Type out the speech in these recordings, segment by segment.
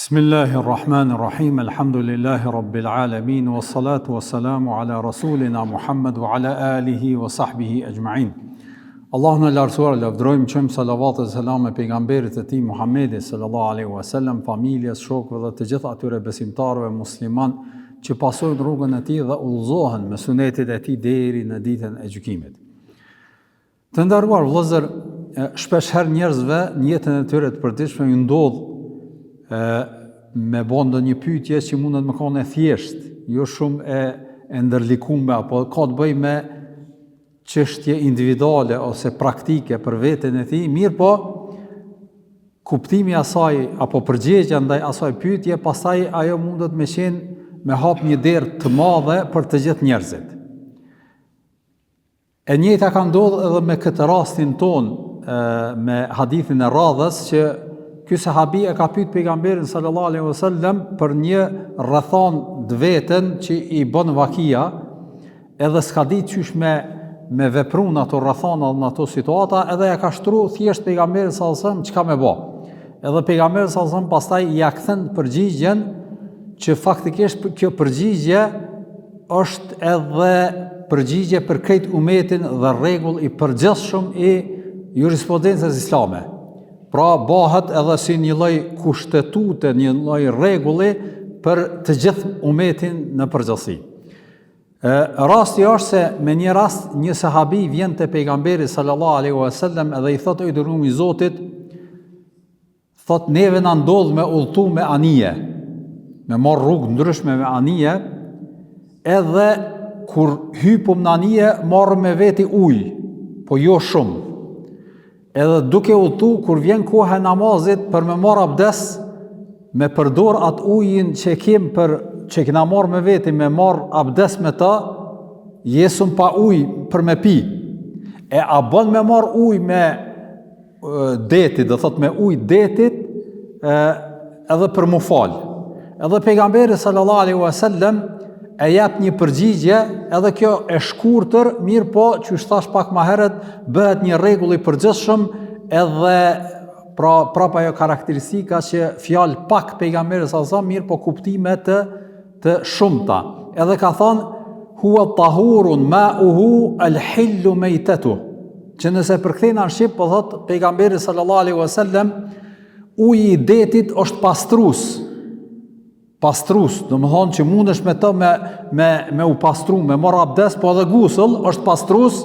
Bismillahirrahmanirrahim, alhamdulillahi rabbil alamin, wa salatu wa salamu ala rasulina Muhammad wa ala alihi wa sahbihi ajma'in. Allahun e lartësuar, lavdrojmë, qëmë salavat e selam e pejgamberit e tij Muhammedi sallallahu alaihi wasallam, familjes, shokëve dhe të gjithë atyre besimtarëve musliman që pasojnë rrugën e tij dhe udhëzohen me sunetit e tij deri në ditën e gjykimit. Të nderuar vëllezër, shpeshherë njerëzve në jetën e tyre të përditshme ju ndodh me bën ndonjë pyetje që mundet më kanë e thjesht, jo shumë e ndërlikume, apo ka të bëjë me çështje individuale ose praktike për veten e tij, mirë po kuptimi i asaj apo përgjigjja ndaj asaj pyetje, pastaj ajo mundet me qenë me hap një derë të madhe për të gjithë njerëzit. E njëjta ka ndodhur edhe me këtë rastin ton, me hadithin e radhës që ky sahabi e ka pyet pejgamberin sallallahu alaihi wasallam për një rrethon të vetën që i bën vakia, edhe s'ka ditë qysh me vepru në ato rrethona në ato situata, edhe ja ka shtru thjesht pejgamberin sallallahu alaihi wasallam çka me bë. Edhe pejgamberi sallallahu alaihi wasallam pastaj ja kthen përgjigjen që faktikisht kjo përgjigje është edhe përgjigje për krejt umetin dhe rregull i përgjithshëm i jurisprudencës islame. Pra bëhet edhe si një lloj kushtetute, një lloj rregulli për të gjithë umetin në përgjithësi. Rasti është se me një rast një sahabi vjen te pejgamberi sallallahu alaihi wasallam edhe i thotë: "O dërguari i Zotit, thot neve na ndodh me udhëtu me anije, me marr rrugë ndryshme me anije, edhe kur hypum në anije marrëm me veti ujë, po jo shumë. Edhe duke udhëtu, kur vjen koha e namazit për me marr abdes, me përdor atë ujin që që kena marr me veti, me marr abdes me ta, jesum pa ujë për me pi. E a bën me marr ujë me detit, do thot me ujë detit, edhe për mu fal." Edhe pejgamberi sallallahu alaihi wasallam e jep një përgjigje, edhe kjo e shkurtër, mirë po, që thash pak më herët, bëhet një rregull i përgjithshëm, edhe prapa ajo karakteristika që fjalë pak pejgamberi sallallahu alaihi wasallam, mirë po kuptime të shumta. Edhe ka thënë: "Huwa tahurun ma'uhu al-hillu maytatuhu." Që nëse përkthejnë në shqip, po thot pejgamberi sallallahu alaihi wasallam, uji i detit është pastrus, do më thonë që mundesh me të me u pastru, me marr abdes, po edhe gusull është pastrus,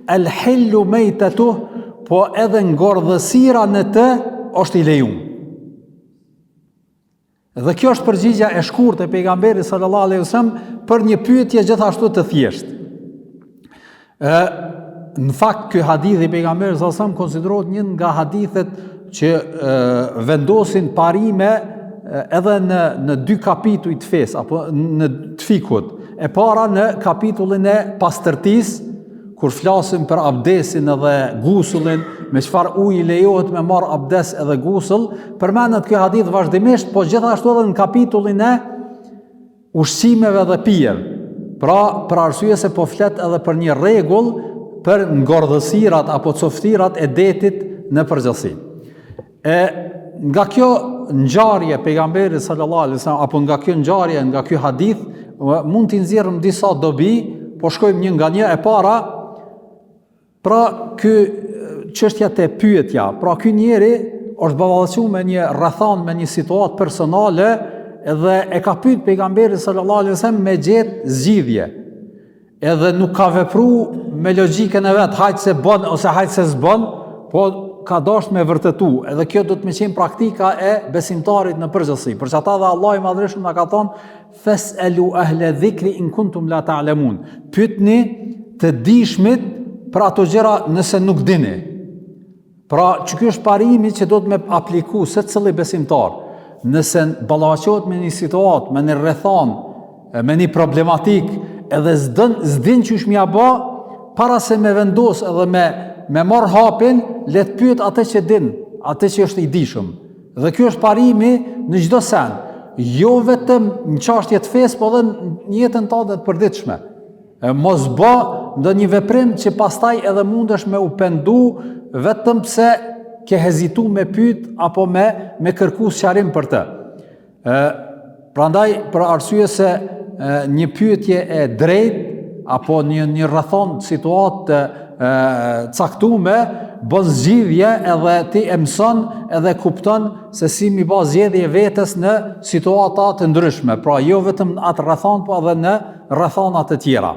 el-hillu mejtetu, po edhe ngordhësira në të është i lejum. Dhe kjo është përgjigja e shkurtë e pejgamberit sallallahu alaihi wasallam për një pyetje gjithashtu të thjeshtë. Në fakt, ky hadith i pejgamberit sallallahu alaihi wasallam konsiderohet një nga hadithet që vendosin parime edhe në dy kapituj të fesë, apo në të fikut. E para në kapitullin e pastërtisë, kur flasim për abdesin edhe gusullin, me çfarë uji lejohet me marr abdes edhe gusull, përmendet ky hadith vazhdimisht, po gjithashtu edhe në kapitullin e ushqimeve dhe pijeve. Pra, për arsye se po flet edhe për një rregull për ngordhësirat apo coftirat e detit në përgjithësi. Nga kjo ngjarje pejgamberi sallallahu alaihi wasallam, apo nga kjo ngjarje, nga ky hadith, mund t'i nxjerrim disa dobi, po shkojmë një nga një. E para, pra ky çështja te pyetja, pra ky njeri është ballafaqsuar me një rrethon, me një situatë personale, edhe e ka pyet pejgamberin sallallahu alaihi wasallam me gjetë zgjidhje. Edhe nuk ka vepruar me logjikën e vet, hajt se bën ose hajt se s'bën, po ka dashur me vërtetu. Edhe kjo do të më qenë praktika e besimtarit në përgjithësi. Për çata dhe Allahu i Madhreshëm na ka thonë: "Fas'alu ahla dhikri in kuntum la ta'lamun." Pyetni të dijshmit për ato gjëra nëse nuk dini. Pra, që ky është parimi që do të me apliku secili besimtar. Nëse ballafaqohet me një situatë, me një rrethon, me një problematik, edhe s'din çysh m'ia bë, para se me vendos edhe me marr hapin, le të pyet atë që din, atë që është i dijshëm. Dhe ky është parimi në çdo sen, jo vetëm në çështje të fesë, po edhe në jetën tënde të përditshme. Mos bë ndonjë veprim që pastaj edhe mundesh me u pendu vetëm pse ke hezitu me pyet apo me kërku sqarim për të. Prandaj, për arsye se një pyetje e drejtë apo një rrethon situatë caktume bën zgjidhje edhe ti e mëson edhe kupton se si mi bë zgjedhje vetes në situata të ndryshme, pra jo vetëm në atë rrethon, po edhe në rrethona të tjera.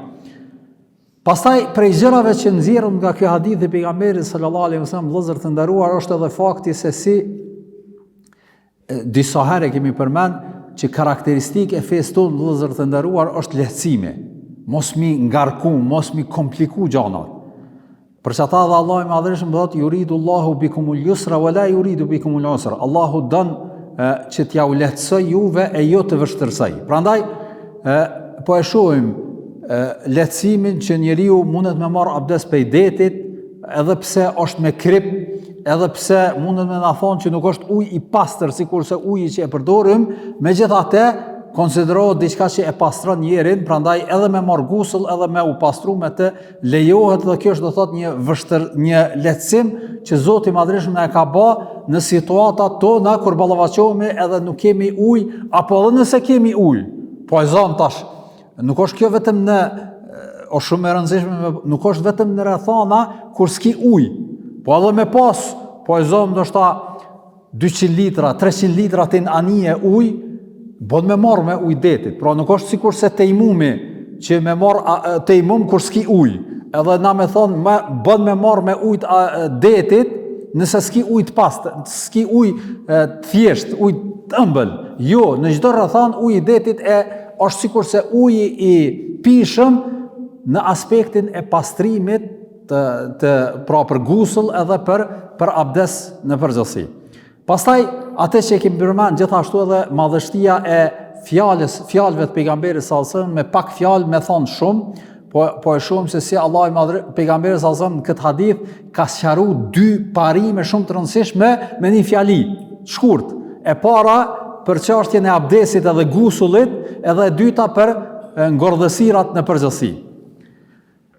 Pastaj prej gjërave që nxjerrën nga ky hadith i pejgamberit sallallahu alaihi wasallam, vëllezër të nderuar, është edhe fakti se si disa herë kemi përmend që karakteristikë e fesë tonë, vëllezër të nderuar, është lehtësimi. Mos mi ngarku, mos mi kompliku gjanat. Për që ata dhe Allah i madhërishëm dhëtë, juridu Allahu bikumul yusra, wa la juridu bikumul usra. Allahu dënë që t'ja u lehtësoj juve e jo të vështërsoj. Prandaj, po e shohim lehtësimin që njeriu mundet me marrë abdes prej detit, edhe pse është me krip, edhe pse mundet me na thonë që nuk është ujë i pastër, sikurse uji që e përdorim, megjithatë konsiderohet diçka që e pastron njerin, prandaj edhe me marr gusull, edhe me u pastru me të lejohet, dhe kjo është do thot një lehtësim që Zoti i Madhreshëm na e ka bë në situatat tona kur ballafaqohemi edhe nuk kemi ujë, apo edhe nëse kemi ujë. Po e zon tash, nuk është kjo vetëm në është shumë e rëndësishme, nuk është vetëm në rrethana kur s'ki ujë, po edhe me pas, po e zon ndoshta 200 litra, 300 litra tin anije ujë, bën me marrë me ujë detit, pra nuk është sikur se tejmumi që me marrë tejmum kur s'ki ujë, edhe na me thonë bën me marrë me ujë detit nëse s'ki ujë të pastë, s'ki ujë thjesht, ujë të ëmbël. Jo, në çdo rrethon uji i detit është sikur se uji i pishëm në aspektin e pastrimit pra për gusull edhe për abdes në përgjithësi. Pastaj, atë që kemi përmend gjithashtu edhe madhështia e fjalëve të pejgamberit sallallahu alajhi wasallam, me pak fjalë me thonë shumë, po e shohim se si Allah i madhë pejgamberi sallallahu alajhi wasallam në këtë hadith ka sqaruar 2 parime shumë të rëndësishme me një fjali shkurt. E para për çështjen e abdesit edhe gusullit, edhe e dyta për ngordhësirat në përgjithësi.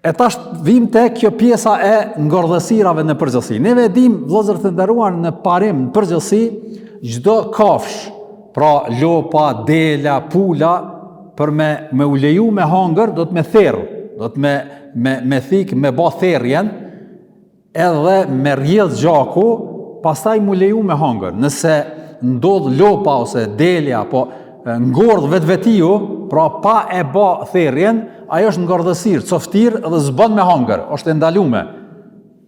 E tash vim te kjo pjesa e ngordhësirave në përgjithësi. Neve dim, vëllezër të nderuar, në parim në përgjithësi, çdo kafsh, pra lopa, dela, pula, për me u leju me hangër, do të me therrë, do të me thik, me bë therrjen, edhe me rrjedh gjaku, pastaj mu leju me hangër. Nëse ndodh lopa ose delja, apo ngordh vetvetiu, pra pa e bë therrjen, ajo është ngordhësir, coftir dhe zbën me hangër, është e ndalume.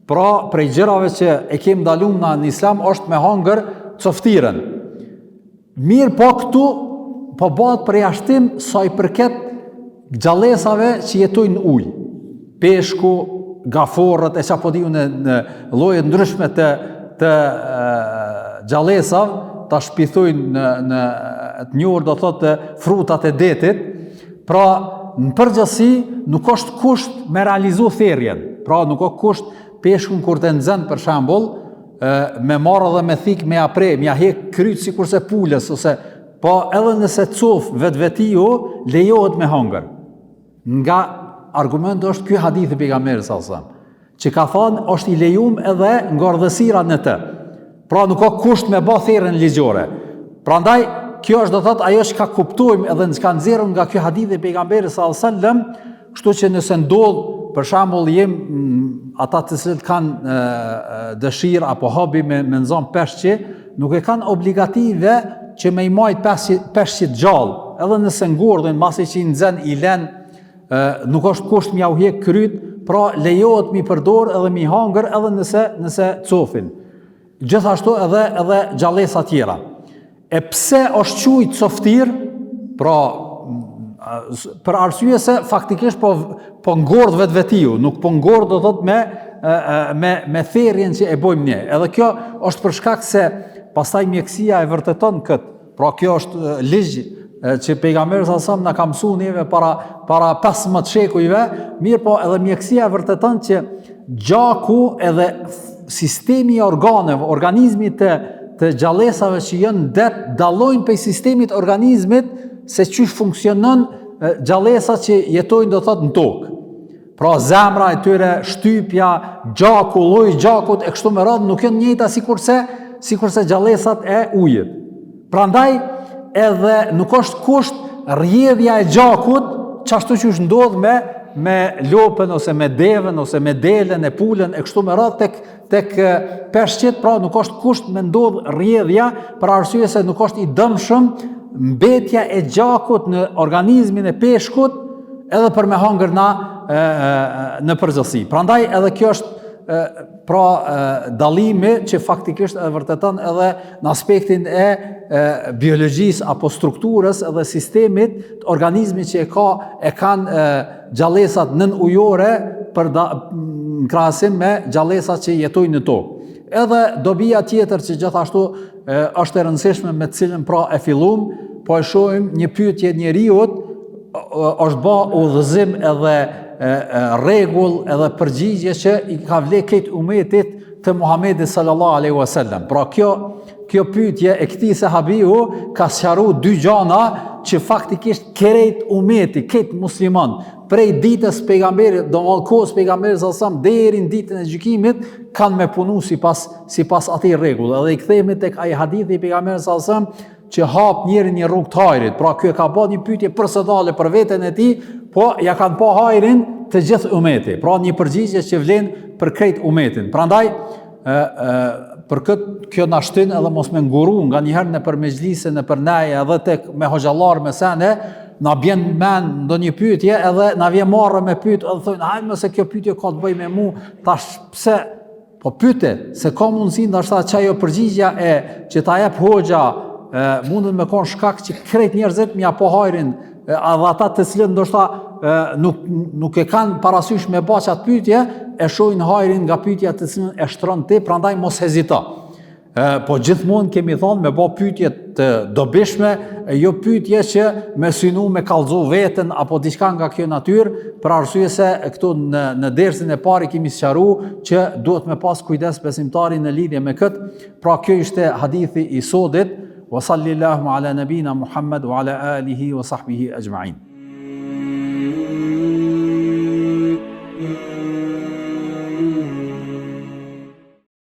Pra, prej gjërave që e kemi ndalume në islam, është me hangër coftiren. Mirë po këtu, po bëhet përjashtim sa i përket gjallësave që jetojnë në ujë. Peshku, gaforët, e çapo diu në lloje ndryshme të gjallësav, ta shpithojnë në të njohur do thotë frutat e detit. Pra, në përgjithësi nuk është kusht me realizu therrjen. Pra nuk është kusht peshkun kur të nxën për shembull, me marrë dhe me thik me apre, me hek kryt sikurse pulës, ose po edhe nëse cof vetvetiu lejohet me hangër. Nga argumenti është ky hadith i pejgamberit sallallahu alajhi wasallam, që ka thënë është i lejuar edhe ngordhësira në të. Pra nuk ka kusht me bë therrjen ligjore. Prandaj kjo është do thotë ajo që ka kuptojmë edhe në çka nxjerrëm nga ky hadith i pejgamberit sallallahu alajhi wasallam, kështu që nëse ndodh për shembull ata të cilët kanë dëshirë apo hobi me nxon peshqi, nuk e kanë obligative që me i majt peshqit gjallë, edhe nëse ngordhin mbasi që i nxen i lën, nuk është kusht m'ia u hiq kryt, pra lejohet mi përdor edhe mi hangër edhe nëse cofin. Gjithashtu edhe gjallësa tjera. E pse është quajtur coftir? Pra për arsye se faktikisht po ngordh vetvetiu, nuk po ngordh do thot me therrjen që e bëjmë ne. Edhe kjo është për shkak se pastaj mjekësia e vërteton këtë. Pra kjo është ligj që pejgamberi sallallahu alajhi wasallam na ka mësuar neve para 15 shekujve, mirë po edhe mjekësia e vërteton që gjaku edhe sistemi i organeve, organizmit të gjallësave që janë det dallojnë prej sistemit organizmit se çish funksionon gjallësa që jetojnë do thot në tokë. Pra zemra e tyre, shtypja, gjaku, lloji i gjakut e kështu me radhë nuk janë njëjta sikurse gjallësat e ujit. Prandaj edhe nuk është kusht rrjedhja e gjakut, çashtu që është ndodh me lopën ose me devën ose me delën e pulën e kështu me radhë tek peshqit, pra nuk është kusht me ndodh rrjedhja për arsye se nuk është i dëmshëm mbetja e gjakut në organizmin e peshkut edhe për me hangër në përgjithësi. Prandaj edhe kjo është dallimi që faktikisht e vërteton edhe në aspektin e biologjisë apo strukturës edhe sistemit të organizmit që e kanë gjallësat nën-ujore në krahasim me gjallësat që jetojnë në tokë. Edhe dobia tjetër që gjithashtu është e rëndësishme me të cilën pra e fillum, po e shohim një pyetje njeriut është bë udhëzim edhe rregull edhe përgjigje që i ka vler këtë umetit të Muhamedit sallallahu alaihi wasallam. Pra kjo pyetje e këtij sahabiu ka sqaruar dy gjëra që faktikisht krejt umeti, këtë musliman, prej ditës pejgamberit, domthonë kohës pejgamberit sallallahu alaihi wasallam deri në ditën e gjykimit kanë me punu sipas atij rregull. Edhe i kthehemi tek ai hadithi i pejgamberit sallallahu alaihi wasallam që hap njëri një rrugë të hajrit. Pra ky ka bërë një pyetje personale për veten e tij, po ja kanë pa hajrin të gjithë umeti. Pra një përgjigje që vlen për krejt umetin. Prandaj për kjo na shtyn edhe mos me nguru nganjëherë në për mezhlise, në për neje edhe tek me hoxhallar me sene, na bjen mend ndonjë pyetje edhe na vjen marrë me pyet edhe thonë hajmë mëse kjo pyetje ka të bëjë me mua, tash pse po pyete se ka mundësi ndoshta çajo përgjigja që ta jep hoxha mundet me konë shkak që krejt njerëzit mja po hajrin edhe ata të cilët ndoshta nuk e kanë parasysh me ba qatë pyetje, e shojnë hajrin nga pyetja të cilën e shtron ti, prandaj mos hezito. Po gjithmonë kemi thonë me ba pyetje të dobishme, jo pyetje që me synu me kallëzu veten apo diçka nga kjo natyrë, për arsye se këtu në dersin e parë kemi sqaruar që duhet me pas kujdes besimtari në lidhje me këtë. Pra kjo ishte hadithi i sodit. Wa sallallahu ala nabina Muhammad wa ala alihi wa sahbihi ajma'in.